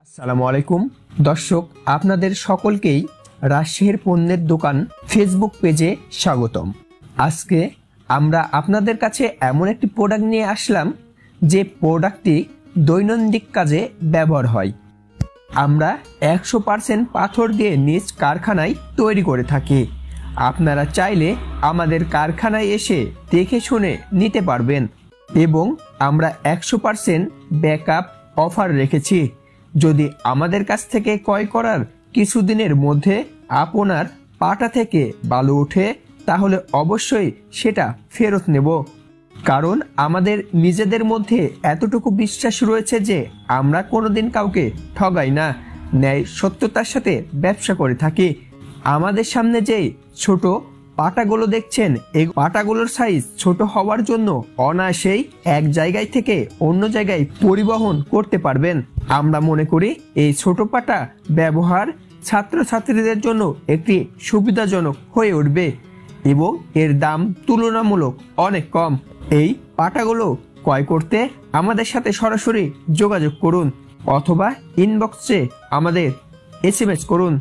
আসসালামু আলাইকুম দর্শক, আপনাদের সকলকেই রাজশাহীর পণ্যের দোকান ফেসবুক পেজে স্বাগতম। আজকে আমরা আপনাদের কাছে এমন একটি প্রোডাক্ট নিয়ে আসলাম যে প্রোডাক্টটি দৈনন্দিন কাজে ব্যবহার হয়। আমরা 100% পাথর দিয়ে নিজ কারখানায় তৈরি করে থাকি। আপনারা চাইলে আমাদের কারখানায় এসে দেখে শুনে নিতে পারবেন এবং আমরা 100% ব্যাকআপ অফার রেখেছি। যদি আমাদের কাছ থেকে ক্রয় করার কিছুদিনের মধ্যে আপনার পাটা থেকে বালু ওঠে তাহলে অবশ্যই সেটা ফেরত নেব, কারণ আমাদের নিজেদের মধ্যে এতটুকু বিশ্বাস রয়েছে যে আমরা কোনোদিন কাউকে ঠগাই না, ন্যায় সত্যতার সাথে ব্যবসা করে থাকি। আমাদের সামনে যেই ছোট পাটাগুলো দেখছেন, এই পাটাগুলোর সাইজ ছোট হওয়ার জন্য অনায়াসেই এক জায়গায় থেকে অন্য জায়গায় পরিবহন করতে পারবেন। আমরা মনে করি এই ছোট পাটা ব্যবহার ছাত্রছাত্রীদের জন্য একটি সুবিধাজনক হয়ে উঠবে এবং এর দাম তুলনামূলক অনেক কম। এই পাটাগুলো ক্রয় করতে আমাদের সাথে সরাসরি যোগাযোগ করুন অথবা ইনবক্সে আমাদের SMS করুন।